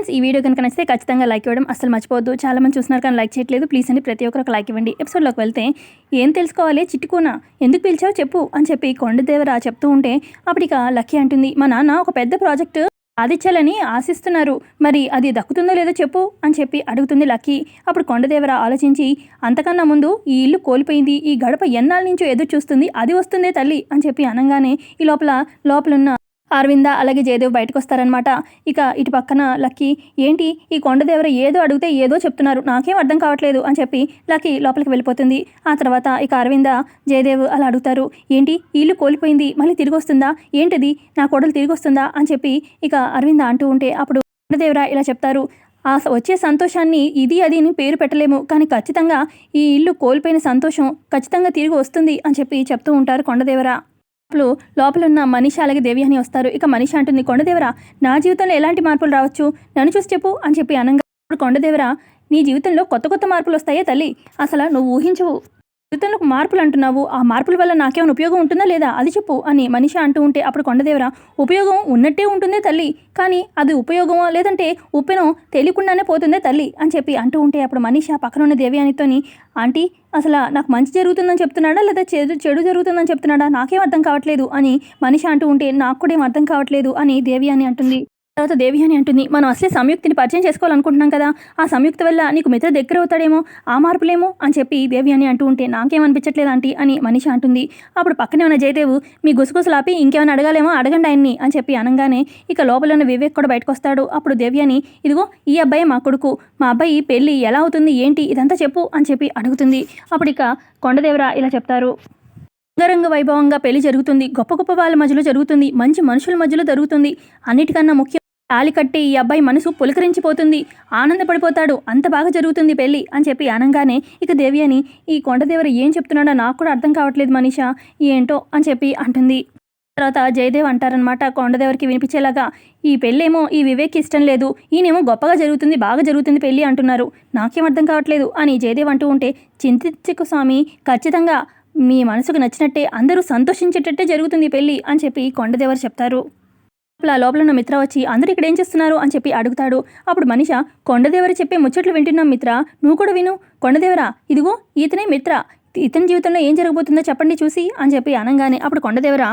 Friends, ఈ video కనుక నచ్చితే ఖచ్చితంగా లైక్ ఇవ్వడం అస్సలు మర్చిపోవద్దు. చాలా మంది చూస్తున్నారు కానీ లైక్ చేయట్లేదు. ప్లీజ్ అండి, ప్రతి ఒక్కరు ఒక లైక్ ఇవ్వండి. ఎపిసోడ్లోకి వెళ్తే, ఏం తెలుసుకోవాలి చిట్టుకోన, ఎందుకు పిలిచావు చెప్పు అని చెప్పి కొండదేవర చెప్తూ ఉంటే అప్పటిక లక్కీ అంటుంది, మా నాన్న ఒక పెద్ద ప్రాజెక్టు సాధించాలని ఆశిస్తున్నారు, మరి అది దక్కుతుందో లేదో చెప్పు అని చెప్పి అడుగుతుంది లక్కీ. అప్పుడు కొండదేవర ఆలోచించి, అంతకన్నా ముందు ఈ ఇల్లు కోల్పోయింది, ఈ గడప ఎన్నాళ్ళ నుంచో ఎదురు చూస్తుంది, అది వస్తుందే తల్లి అని చెప్పి అనగానే ఈ లోపలున్న అరవింద అలాగే జయదేవ్ బయటకు వస్తారనమాట. ఇక ఇటు పక్కన లక్కీ, ఏంటి ఈ కొండదేవర ఏదో అడిగితే ఏదో చెప్తున్నారు, నాకేం అర్థం కావట్లేదు అని చెప్పి లక్కీ లోపలికి వెళ్ళిపోతుంది. ఆ తర్వాత ఇక అరవింద జయదేవ్ అలా అడుగుతారు, ఏంటి ఇల్లు కోల్పోయింది మళ్ళీ తిరిగి వస్తుందా, ఏంటిది నా కోడలు తిరిగి వస్తుందా అని చెప్పి ఇక అరవింద అంటూ ఉంటే అప్పుడు కొండదేవర ఇలా చెప్తారు, వచ్చే సంతోషాన్ని ఇది అది అని పేరు పెట్టలేము, కానీ ఖచ్చితంగా ఈ ఇల్లు కోల్పోయిన సంతోషం ఖచ్చితంగా తిరిగి వస్తుంది అని చెప్పి చెప్తూ ఉంటారు కొండదేవర. లోపలున్న మనీష అలాగే దేవ్యాని వస్తారు. ఇక మనీష అంటుంది, కొండదేవర నా జీవితంలో ఎలాంటి మార్పులు రావచ్చు, నన్ను చూసి చెప్పు అని చెప్పి అనగా కొండదేవర, నీ జీవితంలో కొత్త కొత్త మార్పులు వస్తాయే తల్లి, అసలు నువ్వు ఊహించవు, జీవితంలో మార్పులు అంటున్నావు, ఆ మార్పుల వల్ల నాకేమైనా ఉపయోగం ఉంటుందా లేదా అది చెప్పు అని మనీష అంటూ ఉంటే అప్పుడు కొండదేవర, ఉపయోగం ఉన్నట్టే ఉంటుందే తల్లి, కానీ అది ఉపయోగమో లేదంటే ఉప్పెనో తెలియకుండానే పోతుందే తల్లి అని చెప్పి అంటూ ఉంటే అప్పుడు మనీష పక్కన ఉన్న దేవ్యానితోని, ఆంటీ అసలు నాకు మంచి జరుగుతుందని చెప్తున్నాడా లేదా చెడు జరుగుతుందని చెప్తున్నాడా, నాకేం అర్థం కావట్లేదు అని మనీష అంటూ ఉంటే, నాకు కూడా ఏం అర్థం కావట్లేదు అని దేవ్యాని అంటుంది. తర్వాత దేవ్యాని అంటుంది, మనం అసలే సంయుక్తిని పరిచయం చేసుకోవాలనుకుంటున్నాం కదా, ఆ సంయుక్త వల్ల నీకు మిత్ర దగ్గర అవుతాడేమో, ఆ మార్పులేమో అని చెప్పి దేవ్యాని అంటూ ఉంటే, నాకేమనిపించట్లేదు ఆంటీ అని మనీష అంటుంది. అప్పుడు పక్కనే ఉన్న జయదేవ్, మీ గుసగుసలాపి ఇంకేమైనా అడగాలేమో అడగండి ఆయన్ని అని చెప్పి అనగానే ఇక లోపల ఉన్న వివేక్ కూడా బయటకు వస్తాడు. అప్పుడు దేవ్యాని, ఇదిగో ఈ అబ్బాయి మా కొడుకు, మా అబ్బాయి పెళ్ళి ఎలా అవుతుంది ఏంటి ఇదంతా చెప్పు అని చెప్పి అడుగుతుంది. అప్పుడు ఇక కొండదేవర ఇలా చెప్తారు, రంగరంగ వైభవంగా పెళ్లి జరుగుతుంది, గొప్ప గొప్ప వాళ్ళ మధ్యలో జరుగుతుంది, మంచి మనుషుల మధ్యలో జరుగుతుంది, అన్నిటికన్నా ముఖ్యం తాళి కట్టి ఈ అబ్బాయి మనసు పులకరించిపోతుంది, ఆనందపడిపోతాడు, అంత బాగా జరుగుతుంది పెళ్ళి అని చెప్పి అనగానే ఇక దేవ్యాని, ఈ కొండదేవర ఏం చెప్తున్నాడో నాకు కూడా అర్థం కావట్లేదు మనీష, ఏంటో అని చెప్పి అంటుంది. తర్వాత జయదేవ్ అంటారనమాట కొండదేవరికి వినిపించేలాగా, ఈ పెళ్ళేమో ఈ వివేక్ ఇష్టం లేదు, ఈయనేమో గొప్పగా జరుగుతుంది బాగా జరుగుతుంది పెళ్ళి అంటున్నారు, నాకేం అర్థం కావట్లేదు అని జయదేవ్ అంటూ ఉంటే, చింతించకు స్వామి, ఖచ్చితంగా మీ మనసుకు నచ్చినట్టే అందరూ సంతోషించేటట్టే జరుగుతుంది పెళ్ళి అని చెప్పి కొండదేవరు చెప్తారు. లోపల ఉన్న మిత్ర వచ్చి, అందరూ ఇక్కడ ఏం చేస్తున్నారు అని చెప్పి అడుగుతాడు. అప్పుడు మనీష, కొండదేవర చెప్పే ముచ్చట్లు వింటున్నాం మిత్ర, నువ్వు కూడా విను, కొండదేవర ఇదిగో ఈతనే మిత్ర, ఇతని జీవితంలో ఏం జరగబోతుందో చెప్పండి చూసి అని చెప్పి అనగానే అప్పుడు కొండదేవర,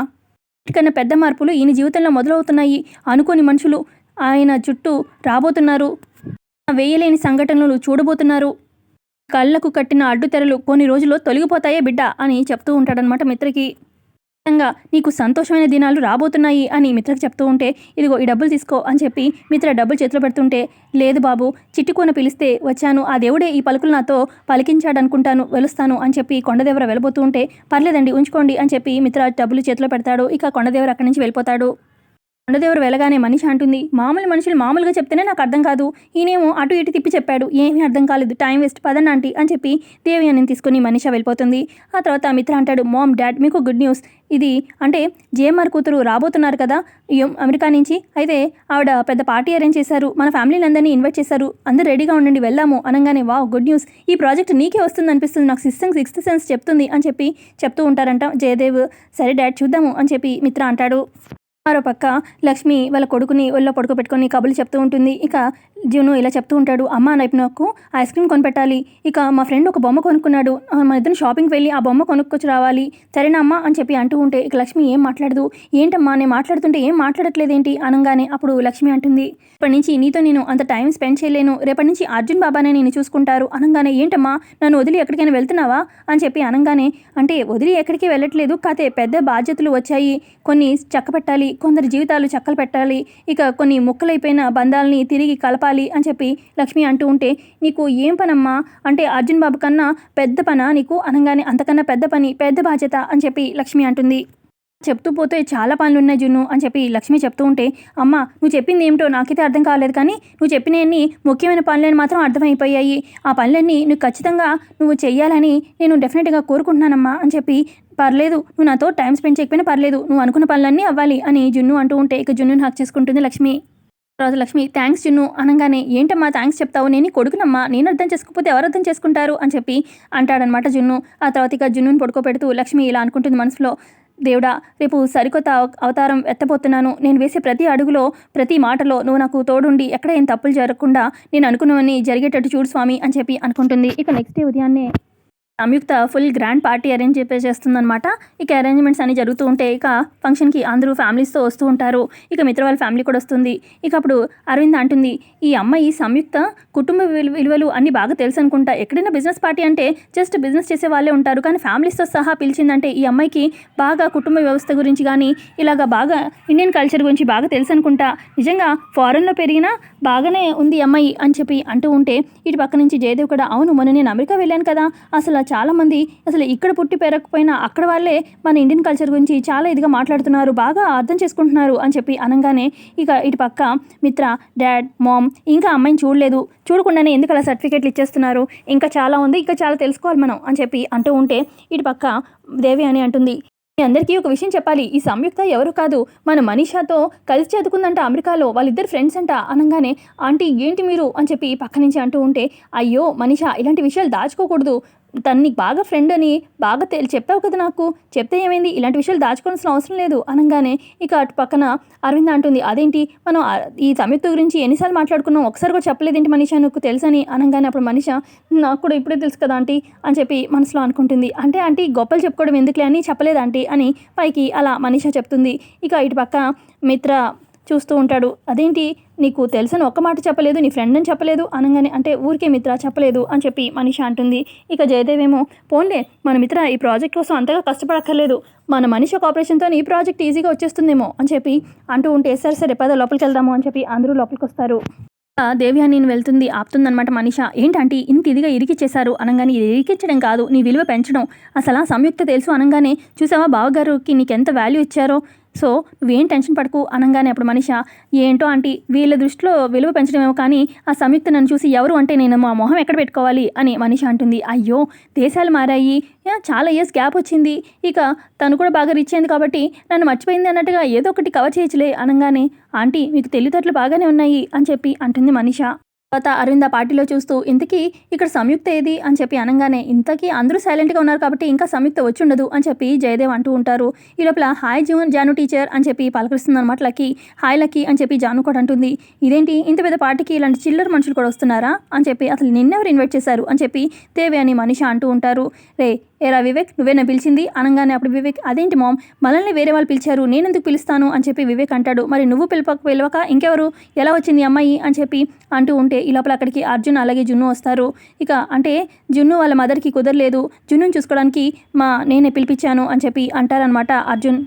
ఇటుకన్నా పెద్ద మార్పులు ఈయన జీవితంలో మొదలవుతున్నాయి, అనుకోని మనుషులు ఆయన చుట్టూ రాబోతున్నారు, వేయలేని సంఘటనలు చూడబోతున్నారు, కళ్ళకు కట్టిన అడ్డుతెరలు కొన్ని రోజుల్లో తొలగిపోతాయే బిడ్డ అని చెప్తూ ఉంటాడనమాట మిత్రకి. నీకు సంతోషమైన దినాలు రాబోతున్నాయి అని మిత్రకు చెప్తూ ఉంటే, ఇదిగో ఈ డబ్బులు తీసుకో అని చెప్పి మిత్ర డబ్బులు చేతిలో పెడుతుంటే, లేదు బాబు, చిట్టుకోన పిలిస్తే వచ్చాను, ఆ దేవుడే ఈ పలుకులు నాతో పలికించాడనుకుంటాను, వెలుస్తాను అని చెప్పి కొండదేవర వెళ్ళబోతూ ఉంటే, పర్లేదండి ఉంచుకోండి అని చెప్పి మిత్ర డబ్బులు చేతిలో పెడతాడు. ఇక కొండదేవర అక్కడి నుంచి వెళ్ళిపోతాడు. కొండదేవరు వెళ్ళగానే మనీష అంటుంది, మామూలు మనుషులు మామూలుగా చెప్తేనే నాకు అర్థం కాదు, ఈయనేమో అటు ఇటు తిప్పి చెప్పాడు, ఏమీ అర్థం కాలేదు, టైం వేస్ట్, పదండి ఆంటీ అని చెప్పి దేవ్యాని తీసుకుని మనీష వెళ్ళిపోతుంది. ఆ తర్వాత మిత్ర అంటాడు, మామ్ డాడ్ మీకు గుడ్ న్యూస్, ఇది అంటే జేఎంఆర్ కూతురు రాబోతున్నారు కదా అమెరికా నుంచి, అయితే ఆవిడ పెద్ద పార్టీ అరేంజ్ చేశారు, మన ఫ్యామిలీని అందరినీ ఇన్వైట్ చేశారు, అందరూ రెడీగా ఉండండి వెళ్దాము అనగానే, వావ్ గుడ్ న్యూస్, ఈ ప్రాజెక్ట్ నీకే వస్తుంది అనిపిస్తుంది, నాకు సిక్స్త్ సెన్స్ చెప్తుంది అని చెప్పి చెప్తూ ఉంటారంట జయదేవ్. సరే డాడ్ చూద్దాము అని చెప్పి మిత్ర అంటాడు. మరో పక్క లక్ష్మి వాళ్ళ కొడుకుని ఒళ్ళో పడుకోబెట్టుకొని కబుర్లు చెప్తూ ఉంటుంది. ఇక జును ఇలా చెప్తూ ఉంటాడు, అమ్మ రేపు నాకు ఐస్ క్రీమ్ కొనిపెట్టాలి, ఇక మా ఫ్రెండ్ ఒక బొమ్మ కొనుక్కున్నాడు, మన ఇద్దరు షాపింగ్కి వెళ్ళి ఆ బొమ్మ కొనుక్కొచ్చి రావాలి, సరేనా అమ్మ అని చెప్పి అంటూ ఉంటే ఇక లక్ష్మి ఏం మాట్లాడదు. ఏంటమ్మా నేను మాట్లాడుతుంటే ఏం మాట్లాడట్లేదేంటి అనగానే అప్పుడు లక్ష్మి అంటుంది, ఇప్పటి నుంచి నీతో నేను అంత టైం స్పెండ్ చేయలేను, రేపటి నుంచి అర్జున్ బాబానే నేను చూసుకుంటారు అనగానే, ఏంటమ్మా నన్ను వదిలి ఎక్కడికైనా వెళ్తున్నావా అని చెప్పి అనగానే, అంటే వదిలి ఎక్కడికి వెళ్ళట్లేదు, కాతే పెద్ద బాధ్యతలు వచ్చాయి, కొన్ని చక్కపెట్టాలి, కొందరి జీవితాలు చక్కలు పెట్టాలి, ఇక కొన్ని ముక్కలైపోయిన బంధాలని తిరిగి కలపాలి అని చెప్పి లక్ష్మి అంటూ ఉంటే, నీకు ఏం పనమ్మా అంటే అర్జున్ బాబు కన్నా పెద్ద పనా నీకు అనగానే, అంతకన్నా పెద్ద పని పెద్ద బాధ్యత అని చెప్పి లక్ష్మి అంటుంది. చెప్తూ పోతే చాలా పనులు ఉన్నాయి జున్ను అని చెప్పి లక్ష్మి చెప్తూ ఉంటే, అమ్మ నువ్వు చెప్పింది ఏమిటో నాకైతే అర్థం కాలేదు, కానీ నువ్వు చెప్పినవన్నీ ముఖ్యమైన పనులని మాత్రం అర్థమైపోయాయి, ఆ పనులన్నీ నువ్వు ఖచ్చితంగా నువ్వు చెయ్యాలని నేను డెఫినెట్గా కోరుకుంటున్నానమ్మా అని చెప్పి, పర్లేదు నువ్వు నాతో టైం స్పెండ్ చేయకపోయినా పర్లేదు, నువ్వు అనుకున్న పనులన్నీ అవ్వాలి అని జున్ను అంటూ ఉంటే ఇక జున్నుని హక్ చేసుకుంటుంది లక్ష్మి. తర్వాత లక్ష్మి, థ్యాంక్స్ జున్ను అనగానే, ఏంటమ్మా థ్యాంక్స్ చెప్తావు, నేను కొడుకునమ్మా, నేను అర్థం చేసుకోకపోతే ఎవరు అర్థం చేసుకుంటారు అని చెప్పి అంటాడనమాట జున్ను. ఆ తర్వాత ఇక జున్నుని పడుకోబెడుతూ లక్ష్మి ఇలా అనుకుంటుంది మనసులో, దేవుడా, రేపు సరికొత్త అవతారం ఎత్తబోతున్నాను. నేను వేసే ప్రతి అడుగులో, ప్రతి మాటలో నువ్వు నాకు తోడుండి ఎక్కడ ఏం తప్పులు జరగకుండా నేను అనుకున్నవన్నీ జరిగేటట్టు చూడు స్వామి అని చెప్పి అనుకుంటుంది. ఇక నెక్స్ట్ డే ఉదయాన్నే సంయుక్త ఫుల్ గ్రాండ్ పార్టీ అరేంజ్ చేస్తుందనమాట. ఇక అరేంజ్మెంట్స్ అన్నీ జరుగుతూ ఉంటే ఇక ఫంక్షన్కి అందరూ ఫ్యామిలీస్తో వస్తూ ఉంటారు. ఇక మిత్ర వాళ్ళ ఫ్యామిలీ కూడా వస్తుంది. ఇక అప్పుడు అరవింద్ అంటుంది, ఈ అమ్మాయి సంయుక్త కుటుంబ విలువలు అన్నీ బాగా తెలుసు అనుకుంటా. ఎక్కడైనా బిజినెస్ పార్టీ అంటే జస్ట్ బిజినెస్ చేసే వాళ్ళే ఉంటారు, కానీ ఫ్యామిలీస్తో సహా పిలిచిందంటే ఈ అమ్మాయికి బాగా కుటుంబ వ్యవస్థ గురించి కానీ ఇలాగా బాగా ఇండియన్ కల్చర్ గురించి బాగా తెలుసు అనుకుంటా. నిజంగా ఫారెన్లో పెరిగినా బాగానే ఉంది అమ్మాయి అని చెప్పి అంటూ ఉంటే ఇటు పక్క నుంచి జయదేవ్ కూడా, అవును మొన్న నేను అమెరికా వెళ్ళాను కదా, అసలు చాలామంది అసలు ఇక్కడ పుట్టి పెరగకపోయినా అక్కడ వాళ్ళే మన ఇండియన్ కల్చర్ గురించి చాలా ఇదిగా మాట్లాడుతున్నారు, బాగా అర్థం చేసుకుంటున్నారు అని చెప్పి అనగానే ఇక ఇటు పక్క మిత్ర, డాడ్, మామ్ ఇంకా అమ్మాయిని చూడకుండానే ఎందుకు అలా సర్టిఫికేట్లు ఇచ్చేస్తున్నారు, ఇంకా చాలా ఉంది, ఇంకా చాలా తెలుసుకోవాలి మనం అని చెప్పి అంటూ ఉంటే ఇటు పక్క దేవి అని అంటుంది, మీ అందరికీ ఒక విషయం చెప్పాలి, ఈ సంయుక్త ఎవరు కాదు మన మనీషాతో కలిసి చదువుకుందంట అమెరికాలో, వాళ్ళిద్దరు ఫ్రెండ్స్ అంట అనగానే, ఆంటీ ఏంటి మీరు అని చెప్పి పక్క నుంచి అంటూ ఉంటే, అయ్యో మనీషా ఇలాంటి విషయాలు దాచుకోకూడదు, తన్ని బాగా ఫ్రెండ్ అని బాగా చెప్పావు కదా, నాకు చెప్తే ఏమైంది, ఇలాంటి విషయాలు దాచుకోవాల్సిన అవసరం లేదు అనగానే ఇక అటు పక్కన అరవింద అంటుంది, అదేంటి మనం ఈ సంయుక్త గురించి ఎన్నిసార్లు మాట్లాడుకున్నాం, ఒకసారి కూడా చెప్పలేదేంటి మనీషా నీకు తెలుసని అనగానే అప్పుడు మనీషా, నాకు కూడా ఇప్పుడే తెలుసు కదా ఆంటీ అని చెప్పి మనసులో అనుకుంటుంది. అంటే ఆంటీ గొప్పలు చెప్పుకోవడం ఎందుకులే అని చెప్పలేదు ఆంటీ అని పైకి అలా మనీషా చెప్తుంది. ఇక ఇటు పక్క మిత్ర చూస్తూ ఉంటాడు, అదేంటి నీకు తెలుసని ఒక్క మాట చెప్పలేదు, నీ ఫ్రెండ్ అని చెప్పలేదు అనగానే, అంటే ఊరికే మిత్ర చెప్పలేదు అని చెప్పి మనీషా అంటుంది. ఇక జయదేవేమో, పోన్లే మన మిత్ర ఈ ప్రాజెక్ట్ కోసం అంతగా కష్టపడక్కర్లేదు, మన మనీషా కోఆపరేషన్తో ఈ ప్రాజెక్ట్ ఈజీగా వచ్చేస్తుందేమో అని చెప్పి అంటూ ఉంటే, సరే పద లోపలికి వెళ్దాము అని చెప్పి అందరూ లోపలికి వస్తారు. దేవ్యా నేను వెళ్తుంది ఆపుతుందనమాట మనీషా, ఏంటంటే ఇంత ఇదిగా ఇరికిచ్చేశారు అనగానే, ఇరికిచ్చడం కాదు నీ విలువ పెంచడం, అసలు సంయుక్త తెలుసు అనగానే, చూసావా బావగారికి నీకెంత వాల్యూ ఇచ్చారో, సో నువ్వేం టెన్షన్ పడకు అనగానే అప్పుడు మనీషా, ఏంటో ఆంటీ వీళ్ళ దృష్టిలో విలువ పెంచడమేమో కానీ ఆ సంయుక్త నన్ను చూసి ఎవరు అంటే నేను మా మొహం ఎక్కడ పెట్టుకోవాలి అని మనీషా అంటుంది. అయ్యో దేశాలు మారాయి, చాలా ఇయర్స్ గ్యాప్ వచ్చింది, ఇక తను కూడా బాగా రిచ్ అయింది కాబట్టి నన్ను మర్చిపోయింది అన్నట్టుగా ఏదో ఒకటి కవర్ చేయొచ్చులే అనగానే, ఆంటీ మీకు తెలివితేటలు బాగానే ఉన్నాయి అని చెప్పి అంటుంది మనీషా. తర్వాత అరవింద పార్టీలో చూస్తూ, ఇంతకీ ఇక్కడ సంయుక్త ఏది అని చెప్పి అనగానే, ఇంతకీ అందరూ సైలెంట్గా ఉన్నారు కాబట్టి ఇంకా సంయుక్త వచ్చుండదు అని చెప్పి జయదేవ్ అంటూ ఉంటారు. ఈ లోపల హాయ్ జాను టీచర్ అని చెప్పి పలకరిస్తుంది అనమాట లక్కీ. హాయ్ లక్కీ అని చెప్పి జాను కూడా అంటుంది, ఇదేంటి ఇంత పెద్ద పార్టీకి ఇలాంటి చిల్లర మనుషులు కూడా వస్తున్నారా అని చెప్పి, అసలు నిన్నెవరు ఇన్వైట్ చేశారు అని చెప్పి దేవి అని మనీషా అంటూ ఉంటారు. ఏరా వివేక్ నువ్వేనా పిలిచింది అనగానే అప్పుడు వివేక్, అదేంటి మామ్ మనల్ని వేరే వాళ్ళు పిలిచారు, నేనెందుకు పిలుస్తాను అని చెప్పి వివేక్ అంటాడు. మరి నువ్వు పిలవక ఇంకెవరు, ఎలా వచ్చింది అమ్మాయి అని చెప్పి అంటూ ఉంటే ఈ లోపల అక్కడికి అర్జున్ అలాగే జున్ను వస్తారు. ఇక అంటే జున్ను వాళ్ళ మదర్కి కుదరలేదు, జున్నుని చూసుకోవడానికి నేనే పిలిపించాను అని చెప్పి అంటారనమాట అర్జున్.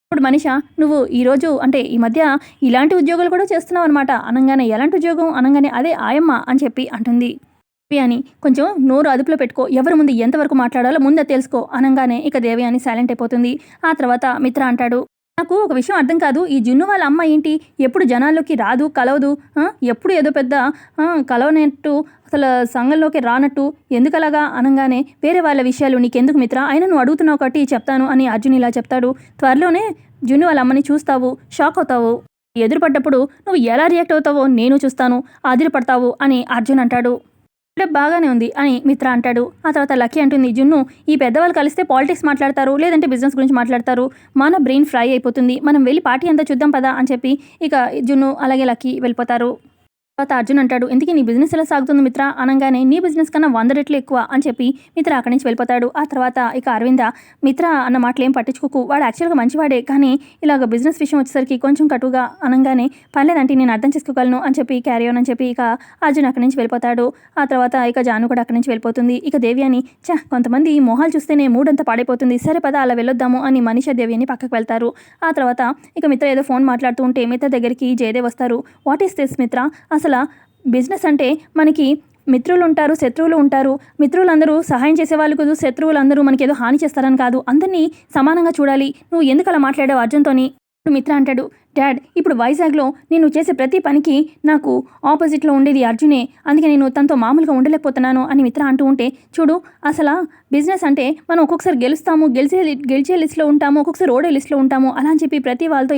ఇప్పుడు మనీషా, నువ్వు ఈరోజు అంటే ఈ మధ్య ఇలాంటి ఉద్యోగాలు కూడా చేస్తున్నావు అనమాట అనగానే, ఎలాంటి ఉద్యోగం అనగానే, అదే ఆయమ్మ అని చెప్పి అంటుంది. అని కొంచెం నోరు అదుపులో పెట్టుకో, ఎవరి ముందు ఎంతవరకు మాట్లాడాలో ముందే తెలుసుకో అనగానే ఇక దేవయాని సైలెంట్ అయిపోతుంది. ఆ తర్వాత మిత్ర అంటాడు, నాకు ఒక విషయం అర్థం కాదు, ఈ జున్ను వాళ్ళ అమ్మ ఏంటి ఎప్పుడు జనాల్లోకి రాదు, కలవదు, ఎప్పుడు ఏదో పెద్ద కలవనట్టు, అసలు సంఘంలోకి రానట్టు, ఎందుకలాగా అనగానే, వేరే వాళ్ళ విషయాలు నీకెందుకు మిత్ర, అయినా నువ్వు అడుగుతున్నావు కాబట్టి చెప్తాను అని అర్జున్ ఇలా చెప్తాడు. త్వరలోనే జున్ను వాళ్ళ అమ్మని చూస్తావు, షాక్ అవుతావు, ఎదురుపడ్డప్పుడు నువ్వు ఎలా రియాక్ట్ అవుతావో నేను చూస్తాను, ఆదిరిపడతావు అని అర్జున్ అంటాడు. బాగానే ఉంది అని మిత్ర అంటాడు. ఆ తర్వాత లక్కీ అంటుంది, జున్ను ఈ పెద్దవాళ్ళు కలిస్తే పాలిటిక్స్ మాట్లాడతారు, లేదంటే బిజినెస్ గురించి మాట్లాడతారు, మన బ్రెయిన్ ఫ్రై అయిపోతుంది, మనం వెళ్ళి పార్టీ అంతా చూద్దాం పదా అని చెప్పి ఇక జున్ను అలాగే లక్కీ వెళ్ళిపోతారు. తర్వాత అర్జున్ అంటాడు, ఇంతకీ నీ బిజినెస్ ఎలా సాగుతుంది మిత్ర అనగానే, నీ బిజినెస్ కన్నా 100 రెట్లు ఎక్కువ అని చెప్పి మిత్ర అక్కడి నుంచి వెళ్ళిపోతాడు. ఆ తర్వాత ఇక అరవింద, మిత్ర అన్న మాటలు ఏం పట్టించుకోకు, వాడు యాక్చువల్గా మంచివాడే, కానీ ఇలాగ బిజినెస్ విషయం వచ్చేసరికి కొంచెం కటుగా అనగానే, పర్లేదంటే నేను అర్థం చేసుకోగలను అని చెప్పి క్యారీ ఆన్ అని చెప్పి ఇక అర్జున్ అక్కడి నుంచి వెళ్ళిపోతాడు. ఆ తర్వాత ఇక జాను కూడా అక్కడి నుంచి వెళ్ళిపోతుంది. ఇక దేవ్యాని, కొంతమంది మొహాలు చూస్తేనే మూడంతా పాడైపోతుంది, సరే పద అలా వెళ్ళొద్దాము అని మనీషా దేవ్యాని పక్కకు వెళ్తారు. ఆ తర్వాత ఇక మిత్ర ఏదో ఫోన్ మాట్లాడుతూ ఉంటే మిత్ర దగ్గరికి జయదేవ్ వస్తారు. వాట్ ఈస్ దిస్ మిత్ర, అసలు బిజినెస్ అంటే మనకి మిత్రులు ఉంటారు, శత్రువులు ఉంటారు, మిత్రులందరూ సహాయం చేసే వాళ్ళు కాదు, శత్రువులందరూ మనకి ఏదో హాని చేస్తారని కాదు, అందరినీ సమానంగా చూడాలి, నువ్వు ఎందుకు అలా మాట్లాడావు అర్జున్తోని. మిత్ర అంటాడు, డాడ్ ఇప్పుడు వైజాగ్లో నేను చేసే ప్రతి పనికి నాకు ఆపోజిట్లో ఉండేది అర్జునే, అందుకే నేను తనతో మామూలుగా ఉండలేకపోతున్నాను అని మిత్ర అంటూ ఉంటే, చూడు అసలు బిజినెస్ అంటే మనం ఒక్కొక్కసారి గెలుస్తాము, గెలిచే లిస్ట్లో ఉంటాము, ఒక్కొక్కసారి ఓడే లిస్ట్లో ఉంటాము, అలా అని చెప్పి ప్రతి వాళ్ళతో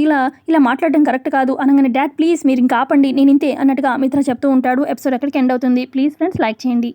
ఇలా మాట్లాడడం కరెక్ట్ కాదు అనగానే, డాడ్ ప్లీజ్ మీరు ఇంకా ఆపండి నేను ఇంతే అన్నట్టుగా మిత్ర చెప్తూ ఉంటాడు. ఎపిసోడ్ ఎక్కడికి ఎండ్ అవుతుంది. ప్లీజ్ ఫ్రెండ్స్ లైక్ చేయండి.